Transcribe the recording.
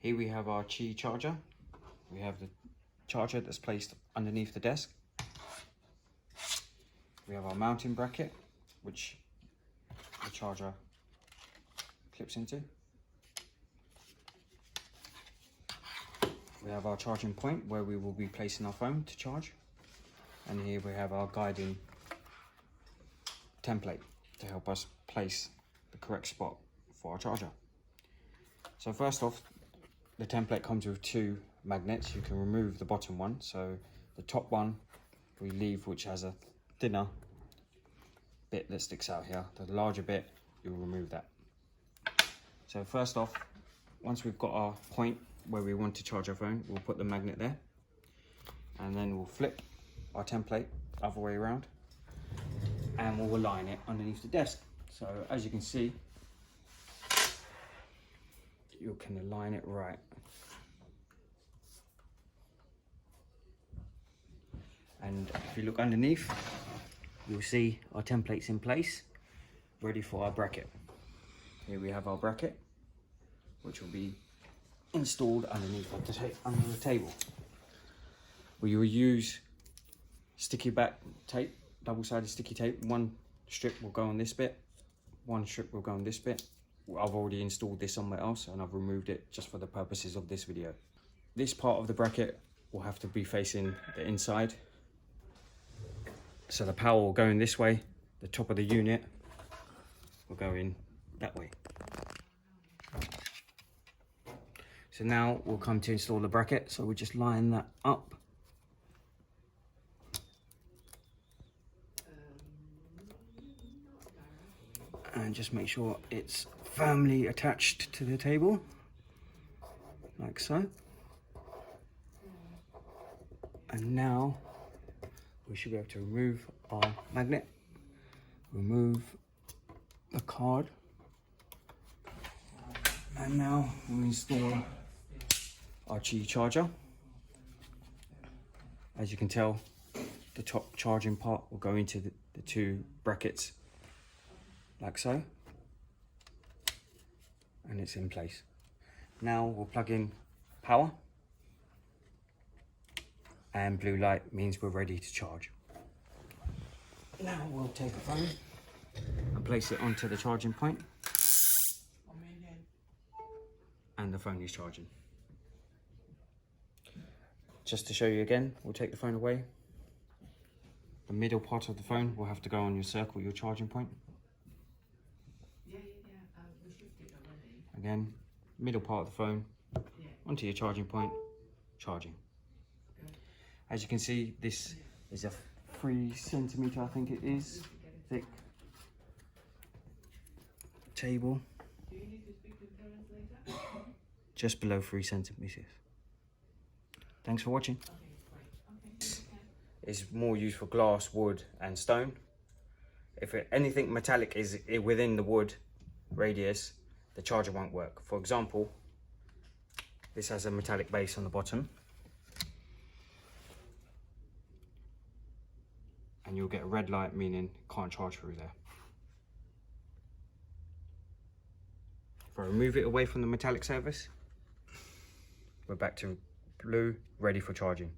Here we have our Qi charger. We have the charger that's placed underneath the desk. We have our mounting bracket, which the charger clips into. We have our charging point where we will be placing our phone to charge. And here we have our guiding template to help us place the correct spot for our charger. So first off, the template comes with two magnets. You can remove the bottom one. So the top one we leave, which has a thinner bit that sticks out here. The larger bit, you'll remove that. So first off, once we've got our point where we want to charge our phone, we'll put the magnet there, and then we'll flip our template other way around, and we'll align it underneath the desk. So as you can see, you can align it right. And if you look underneath, you'll see our template's in place, ready for our bracket. Here we have our bracket, which will be installed underneath under the table. We will use sticky back tape, double-sided sticky tape. One strip will go on this bit, one strip will go on this bit. I've already installed this somewhere else and I've removed it just for the purposes of this video. This part of the bracket will have to be facing the inside. So the power will go in this way, the top of the unit will go in that way. So now we'll come to install the bracket. So we'll just line that up. And just make sure it's firmly attached to the table, like so. And now we should be able to remove our magnet, remove the card, and now we'll install our Qi charger. As you can tell, the top charging part will go into the two brackets, like so, and it's in place. Now we'll plug in power, and blue light means we're ready to charge. Now we'll take a phone and place it onto the charging point, and the phone is charging. Just to show you again, we'll take the phone away. The middle part of the phone will have to go on your circle, your charging point. Again, middle part of the phone onto your charging point, charging. As you can see, this is a 3 centimeter, I think it is, thick table. Just below 3 centimeters. Thanks for watching. It's more used for glass, wood and stone. If anything metallic is within the wood radius, the charger won't work. For example, this has a metallic base on the bottom, and you'll get a red light, meaning can't charge through there. If I remove it away from the metallic surface, we're back to blue, ready for charging.